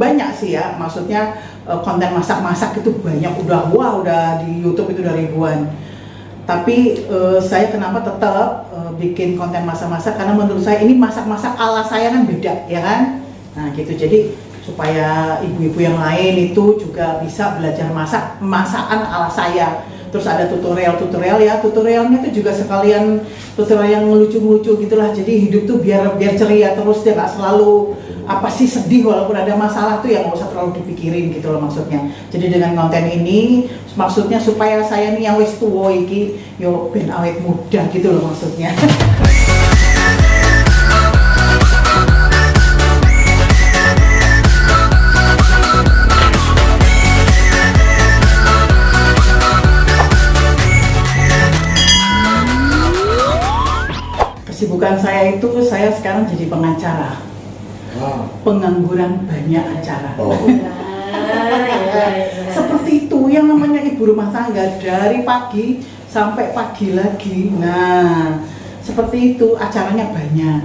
banyak sih ya, maksudnya konten masak-masak itu banyak, udah di YouTube itu udah ribuan. Tapi saya kenapa tetap bikin konten masak-masak, karena menurut saya ini masak-masak ala saya kan beda ya kan. Nah gitu, jadi supaya ibu-ibu yang lain itu juga bisa belajar masak masakan ala saya. Terus ada tutorial ya, tutorialnya itu juga sekalian tutorial yang lucu-lucu gitulah. Jadi hidup tuh biar ceria terus, dia nggak selalu apa sih sedih walaupun ada masalah tuh, yang nggak usah terlalu dipikirin gitu loh maksudnya. Jadi dengan konten ini maksudnya supaya saya nih yang wis tuwa iki yo ben awet muda gitu loh maksudnya. Kesibukan saya itu, saya sekarang jadi pengacara. Pengangguran banyak acara. Seperti itu yang namanya ibu rumah tangga, dari pagi sampai pagi lagi. Nah, seperti itu acaranya banyak.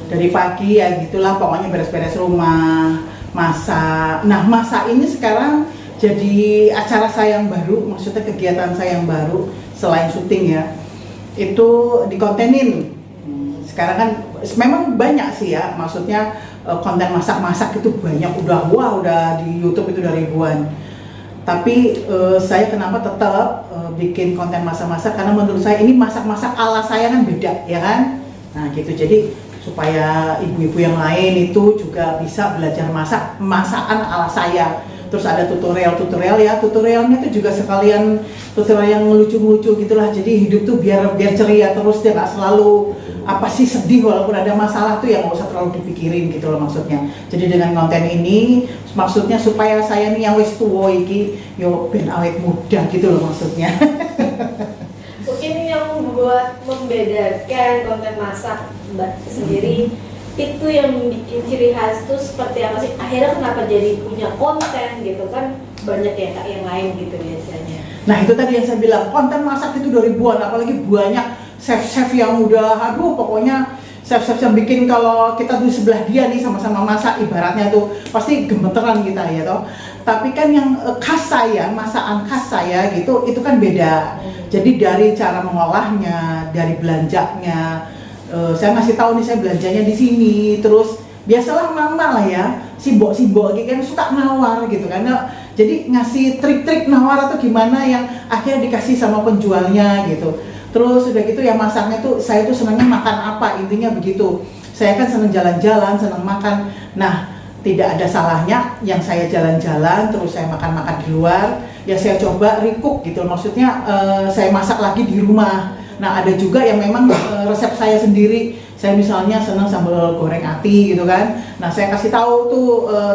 Dari pagi ya gitulah, pokoknya beres-beres rumah, masak. Nah, masak ini sekarang jadi acara saya yang baru, maksudnya kegiatan saya yang baru selain syuting ya. Itu dikontenin. Sekarang kan memang banyak sih ya, maksudnya konten masak-masak itu banyak, udah di YouTube itu udah ribuan. Tapi saya kenapa tetap bikin konten masak-masak, karena menurut saya ini masak-masak ala saya kan beda ya kan. Nah gitu, jadi supaya ibu-ibu yang lain itu juga bisa belajar masak masakan ala saya. Terus ada tutorial ya, tutorialnya itu juga sekalian tutorial yang lucu-lucu gitulah. Jadi hidup tuh biar ceria terus, dia nggak selalu apa sih sedih walaupun ada masalah tuh, yang nggak usah terlalu dipikirin gitu loh maksudnya. Jadi dengan konten ini maksudnya supaya saya nih yang wis tuwa iki yo ben awet muda gitu loh maksudnya. Mungkin yang membuat membedakan konten masak Mbak sendiri itu yang bikin ciri khas itu seperti apa sih? Akhirnya kenapa jadi punya konten gitu kan, banyak ya Kak yang lain gitu biasanya. Nah itu tadi yang saya bilang, konten masak itu 2 ribuan, apalagi banyak chef-chef yang udah pokoknya chef-chef yang bikin kalau kita tuh sebelah dia nih sama-sama masak, ibaratnya tuh pasti gemeteran kita ya toh. Tapi kan yang khas saya, masakan khas saya gitu, itu kan beda. Jadi dari cara mengolahnya, dari belanjanya, saya ngasih tahu nih saya belanjanya di sini. Terus biasalah mama lah ya, sibuk gitu kan suka nawar gitu kan. Jadi ngasih trik-trik nawar atau gimana yang akhirnya dikasih sama penjualnya gitu. Terus udah gitu ya masaknya tuh, saya tuh senangnya makan apa, intinya begitu. Saya kan senang jalan-jalan, senang makan. Nah tidak ada salahnya yang saya jalan-jalan terus saya makan-makan di luar, ya saya coba recook gitu, maksudnya saya masak lagi di rumah. Nah ada juga yang memang resep saya sendiri, saya misalnya senang sambal goreng ati gitu kan. Nah saya kasih tahu tuh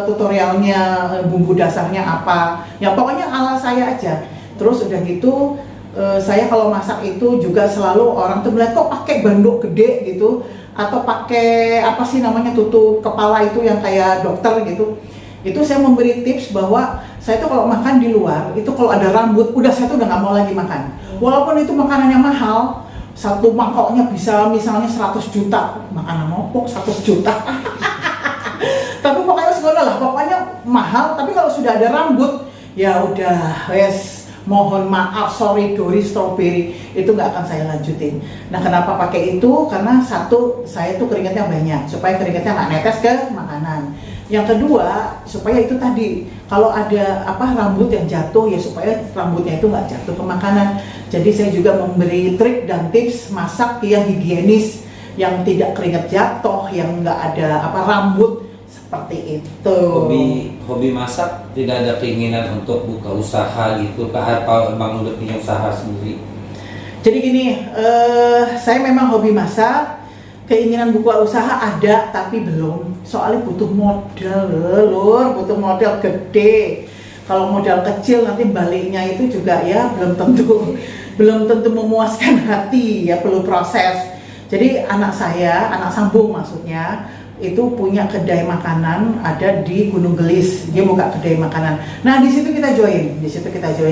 tutorialnya, bumbu dasarnya apa, ya pokoknya ala saya aja. Terus udah gitu saya kalau masak itu juga selalu orang tuh melihat kok pakai banduk gede gitu, atau pakai apa sih namanya tutup kepala itu yang kayak dokter gitu. Itu saya memberi tips bahwa saya tuh kalau makan di luar itu kalau ada rambut, udah saya tuh udah nggak mau lagi makan. Walaupun itu makanannya mahal, satu mangkoknya bisa misalnya 100 juta, makanan mopok 100 juta. Tapi pokoknya sekolah lah, pokoknya mahal. Tapi kalau sudah ada rambut, ya udah, wes mohon maaf, sorry, Dori strawberry itu nggak akan saya lanjutin. Nah kenapa pakai itu? Karena satu, saya tuh keringatnya banyak, supaya keringatnya nggak netes ke makanan. Yang kedua, supaya itu tadi, kalau ada rambut yang jatuh ya supaya rambutnya itu nggak jatuh ke makanan. Jadi saya juga memberi trik dan tips masak yang higienis, yang tidak keringat jatuh, yang nggak ada rambut seperti itu. Hobi masak, tidak ada keinginan untuk buka usaha gitu, atau emang udah punya usaha sendiri? Jadi gini, saya memang hobi masak. Keinginan buka usaha ada, tapi belum. Soalnya butuh modal, lur, butuh modal gede. Kalau modal kecil nanti baliknya itu juga ya belum tentu memuaskan hati, ya perlu proses. Jadi anak saya, anak sambung maksudnya, itu punya kedai makanan ada di Gunung Gelis. Dia buka kedai makanan. Nah di situ kita join,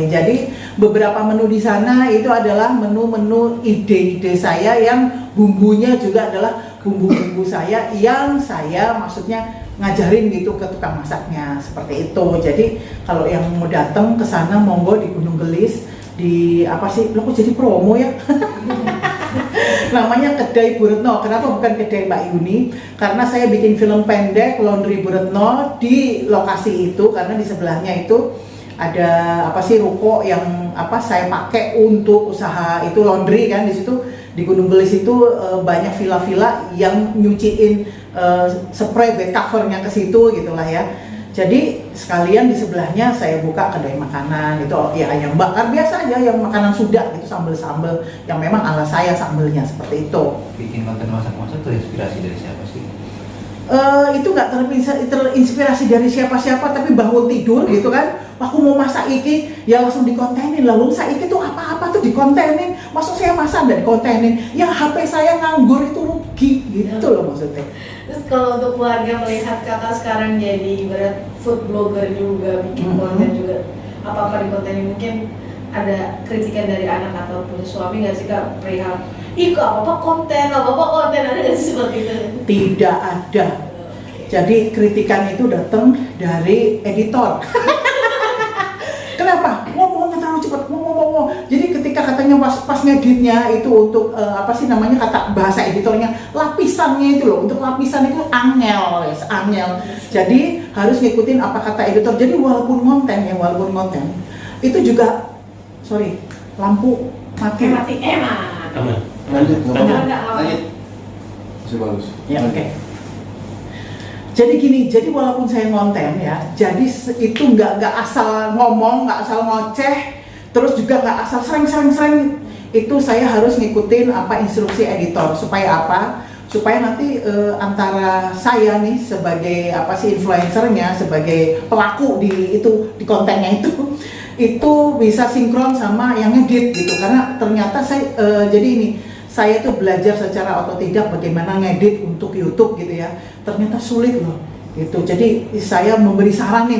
Jadi beberapa menu di sana itu adalah menu-menu ide-ide saya, yang bumbunya juga adalah bumbu-bumbu saya, yang saya maksudnya ngajarin gitu ke tukang masaknya seperti itu. Jadi kalau yang mau datang ke sana monggo di Gunung Gelis, di apa sih, lo kok jadi promo ya? Namanya Kedai Bu Retno. Kenapa bukan Kedai Mbak Yuni? Karena saya bikin film pendek Laundry Bu Retno di lokasi itu, karena di sebelahnya itu ada apa sih, ruko yang apa saya pakai untuk usaha itu laundry kan. Di situ di Gunung Gelis itu banyak villa-villa yang nyuciin spray bed covernya ke situ gitulah ya. Jadi sekalian di sebelahnya saya buka kedai makanan itu ya, ayam bakar biasa aja, yang makanan sudah gitu, sambel-sambel yang memang ala saya sambelnya seperti itu. Bikin konten masak-masak terinspirasi dari siapa sih? Itu nggak terinspirasi dari siapa-siapa, tapi bangun tidur gitu kan, aku mau masak iki ya langsung dikontenin. Lalu saiki tuh apa-apa tuh dikontenin, maksud saya masak dan dikontenin, ya HP saya nganggur itu rugi gitu loh maksudnya. Terus kalau untuk keluarga melihat kakak sekarang jadi ibarat food blogger juga, bikin konten juga, apa-apa di konten ini, mungkin ada kritikan dari anak ataupun suami nggak sih kak perihal ih kok apa-apa konten, ada nggak sih seperti itu? Tidak ada. Jadi kritikan itu datang dari editor. Kenapa? Ngomongnya terlalu cepat, ngomong. Jadi ketika katanya pas ngeditnya itu untuk apa sih namanya, kata bahasa editornya, lapisannya itu loh, untuk lapisan itu angel. Jadi harus ngikutin apa kata editor. Jadi walaupun konten itu juga, sorry, lampu mati. Emang. Lanjut, nggak apa-apa. Lanjut. Masih bagus. Ya, oke. Jadi gini, jadi walaupun saya ngonten ya, jadi itu nggak asal ngomong, nggak asal ngoceh, terus juga nggak asal sering. Itu saya harus ngikutin apa instruksi editor. Supaya apa? Supaya nanti antara saya nih sebagai apa sih influencernya, sebagai pelaku di kontennya itu bisa sinkron sama yang ngedit gitu. Karena ternyata saya jadi ini, saya tuh belajar secara otodidak bagaimana ngedit untuk YouTube gitu ya. Ternyata sulit loh gitu. Jadi saya memberi saran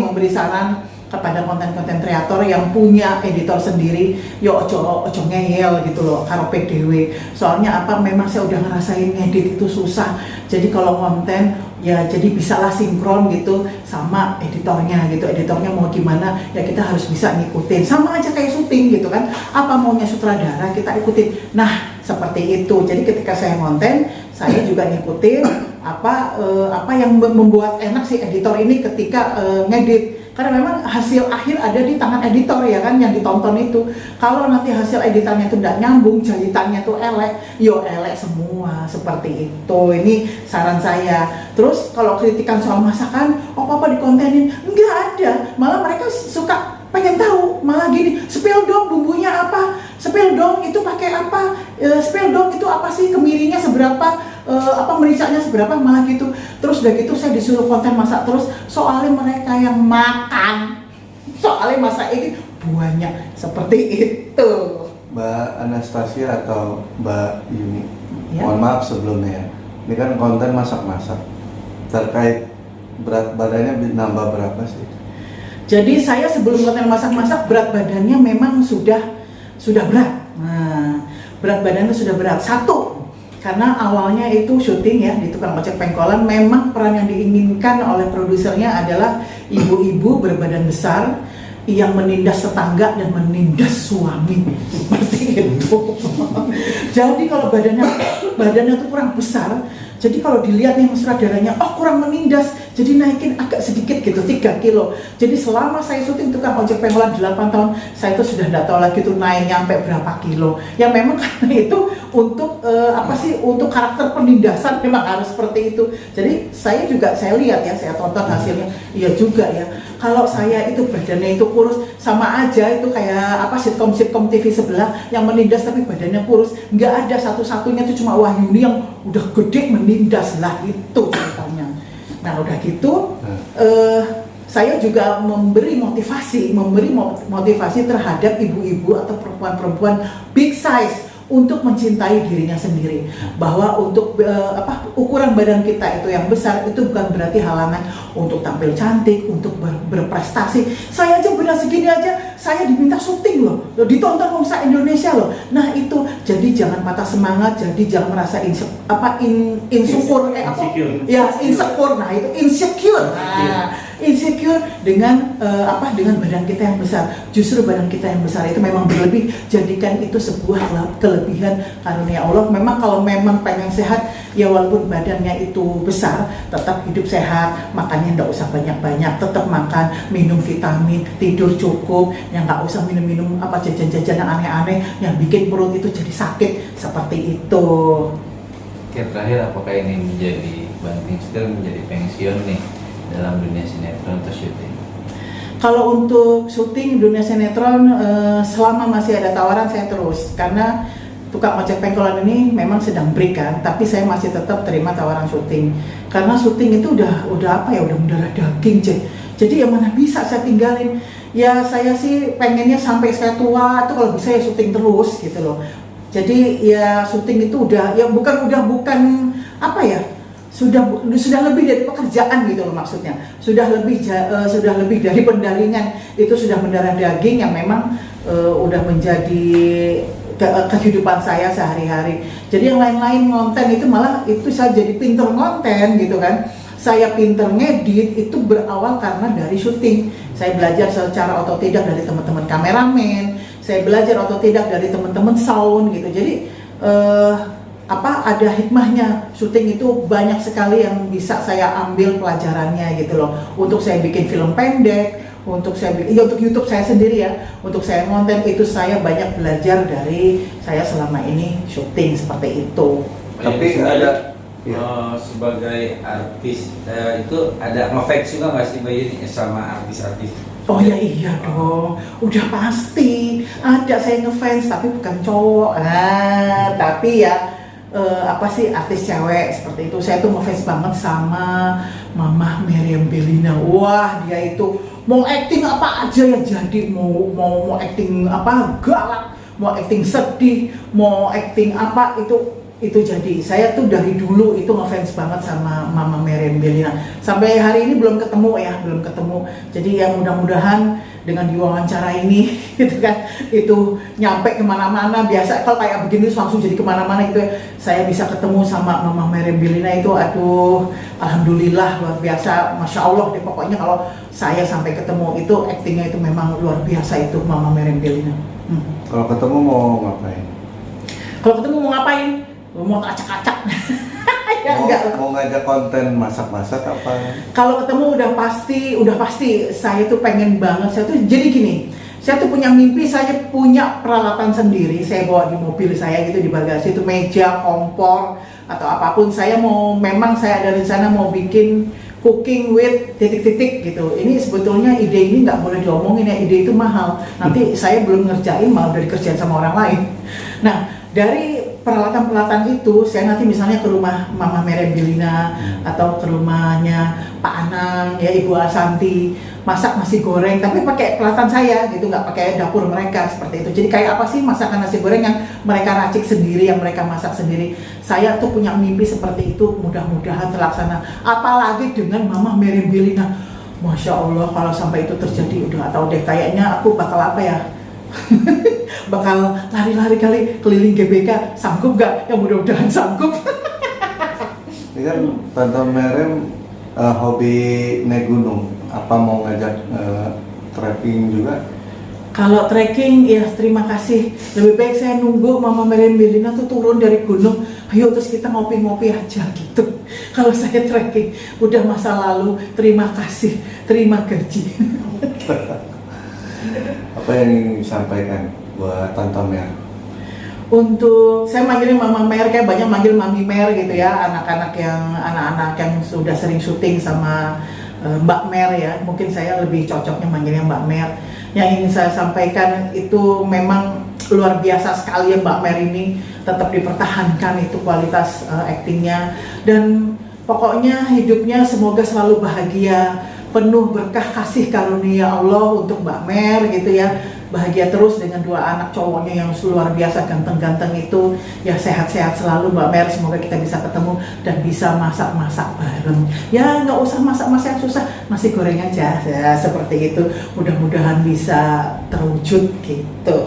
kepada konten-konten kreator yang punya editor sendiri, yo ojo ngeyel gitu loh, karope dewe. Soalnya apa, memang saya udah ngerasain ngedit itu susah. Jadi kalau konten ya jadi bisalah sinkron gitu sama editornya gitu. Editornya mau gimana ya kita harus bisa ngikutin. Sama aja kayak syuting gitu kan. Apa maunya sutradara kita ikutin. Nah, seperti itu. Jadi ketika saya konten, saya juga ngikutin apa yang membuat enak si editor ini ketika ngedit. Karena memang hasil akhir ada di tangan editor ya kan, yang ditonton itu. Kalau nanti hasil editannya itu tidak nyambung, jahitannya tuh elek, yo elek semua, seperti itu. Ini saran saya. Terus kalau kritikan soal masakan, apa-apa dikontenin, enggak ada. Malah mereka suka pengen tahu, malah gini, spill dong bumbunya apa, spill dong itu pakai apa, spill dong itu apa sih, kemirinya seberapa, apa mericanya seberapa, malah gitu. Terus udah gitu saya disuruh konten masak terus, soalnya mereka yang makan, soalnya masak ini banyak, seperti itu. Mbak Anastasia atau Mbak Yuni, Ya. mohon maaf sebelumnya ya. Ini kan konten masak-masak. Terkait berat badannya nambah berapa sih? Jadi saya sebelum konten masak-masak berat badannya memang sudah berat. Nah, berat badannya sudah berat. Satu, karena awalnya itu syuting ya di tukang ojek pengkolan, memang peran yang diinginkan oleh produsernya adalah ibu-ibu berbadan besar yang menindas tetangga dan menindas suami, seperti itu. Jadi kalau badannya tuh kurang besar, jadi kalau dilihat nih sutradaranya, oh kurang menindas, jadi naikin agak sedikit gitu, 3 kilo. Jadi selama saya syuting tukang ojek pengkolan 8 tahun, saya itu sudah tidak tahu lagi tuh naik nyampe berapa kilo. Ya memang karena itu untuk untuk karakter penindasan memang harus seperti itu. Jadi saya lihat ya, saya tonton hasilnya, iya juga ya. Kalau saya itu badannya itu kurus, sama aja itu kayak sitkom TV sebelah yang menindas tapi badannya kurus. Nggak ada, satu-satunya itu cuma Wahyuni yang udah gede menindas lah, itu ceritanya. Nah udah gitu, saya juga memberi motivasi terhadap ibu-ibu atau perempuan-perempuan big size. untuk mencintai dirinya sendiri, bahwa untuk ukuran badan kita itu yang besar itu bukan berarti halangan untuk tampil cantik, untuk berprestasi. Saya aja benar segini aja saya diminta syuting loh, ditonton bangsa Indonesia loh. Nah itu, jadi jangan patah semangat, jadi jangan merasa insecure. Nah itu insecure. Nah, insecure dengan dengan badan kita yang besar. Justru badan kita yang besar itu memang berlebih. Jadikan itu sebuah kelebihan karunia Allah. Memang kalau memang pengen sehat, ya walaupun badannya itu besar, tetap hidup sehat, makannya nggak usah banyak-banyak, tetap makan, minum vitamin, tidur cukup, yang nggak usah minum-minum jajan-jajan yang aneh-aneh yang bikin perut itu jadi sakit seperti itu. Oke, terakhir apakah ini menjadi banting setir, menjadi pensiun nih dalam dunia sinetron atau syuting? Kalau untuk syuting dunia sinetron, selama masih ada tawaran saya terus, karena tukang ojek pengkolan ini memang sedang break kan, tapi saya masih tetap terima tawaran syuting. Karena syuting itu udah mendarah daging, jadi yang mana bisa saya tinggalin. Ya saya sih pengennya sampai saya tua itu kalau bisa ya syuting terus gitu loh. Jadi ya syuting itu udah sudah lebih dari pekerjaan gitu loh maksudnya. Sudah lebih dari pendaringan, itu sudah mendarah daging yang memang udah menjadi kehidupan saya sehari-hari. Jadi yang lain-lain konten itu malah itu saya jadi pinter konten gitu kan. Saya pinter ngedit itu berawal karena dari syuting. Saya belajar secara otodidak dari teman-teman kameramen. Saya belajar otodidak dari teman-teman sound gitu. Jadi ada hikmahnya. Syuting itu banyak sekali yang bisa saya ambil pelajarannya gitu loh. Untuk saya bikin film pendek, untuk YouTube saya sendiri ya, untuk saya konten itu saya banyak belajar dari saya selama ini syuting seperti itu. Tapi ada sebagai artis itu ada ngefans juga nggak sih Mbak Yuni sama artis-artis? Oh ya iya dong, udah pasti ada saya ngefans tapi bukan cowok, tapi ya artis cewek seperti itu. Saya tuh ngefans banget sama Mama Meriam Bellina. Wah dia itu mau acting apa aja ya jadi, mau acting apa galak, mau acting sedih, mau acting apa itu jadi. Saya tuh dari dulu itu ngefans banget sama Mama Meriam Bellina. Sampai hari ini belum ketemu. Jadi ya mudah-mudahan dengan diwawancara ini gitu kan, itu nyampe kemana-mana. Biasa kalau kayak begini langsung jadi kemana-mana gitu ya. Saya bisa ketemu sama Mama Meriam Bellina itu, aduh alhamdulillah luar biasa, masya Allah deh pokoknya. Kalau saya sampai ketemu itu aktingnya itu memang luar biasa itu Mama Meriam Bellina. Kalau ketemu mau ngapain? Kalau ketemu mau ngapain? Mau acak-acak. Ya, mau ngajak konten masak-masak apa? Kalau ketemu udah pasti saya tuh pengen banget. Saya tuh jadi gini, saya tuh punya mimpi, saya punya peralatan sendiri. Saya bawa di mobil saya gitu, di bagasi itu meja, kompor atau apapun. Saya ada rencana mau bikin cooking with titik-titik gitu. Ini sebetulnya ide ini nggak boleh diomongin ya, ide itu mahal. Nanti saya belum ngerjain, malah udah dikerjain sama orang lain. Nah dari peralatan-peralatan itu, saya nanti misalnya ke rumah Mama Meriam Bellina atau ke rumahnya Pak Anang, ya Ibu Asanti, masak nasi goreng, tapi pakai peralatan saya gitu, nggak pakai dapur mereka seperti itu. Jadi kayak apa sih masakan nasi goreng yang mereka racik sendiri, yang mereka masak sendiri. Saya tuh punya mimpi seperti itu, mudah-mudahan terlaksana. Apalagi dengan Mama Meriam Bellina, Masya Allah kalau sampai itu terjadi, udah nggak tahu deh, kayaknya aku bakal apa ya. Bakal lari-lari kali keliling GBK, sanggup gak? Ya mudah-mudahan sanggup. Ini kan Tante Meriam hobi naik gunung, apa mau ngajak trekking juga? Kalau trekking ya terima kasih, lebih baik saya nunggu Mama Meriam Bellina tuh turun dari gunung, ayo terus kita ngopi-ngopi aja gitu. Kalau saya trekking udah masa lalu, terima kasih, terima gaji. Apa yang ingin disampaikan buat Tante Mer? Untuk saya manggilnya Mama Mer, kayak banyak manggil Mami Mer gitu ya, anak-anak yang sudah sering syuting sama Mbak Mer ya. Mungkin saya lebih cocoknya manggilnya Mbak Mer. Yang ingin saya sampaikan itu memang luar biasa sekali ya Mbak Mer ini, tetap dipertahankan itu kualitas aktingnya, dan pokoknya hidupnya semoga selalu bahagia, penuh berkah kasih karunia Allah untuk Mbak Mer gitu ya. bahagia terus dengan 2 anak cowoknya yang luar biasa ganteng-ganteng itu. Ya sehat-sehat selalu Mbak Mer, semoga kita bisa ketemu dan bisa masak-masak bareng. Ya nggak usah masak-masak yang susah, nasi goreng aja ya, seperti itu. Mudah-mudahan bisa terwujud gitu.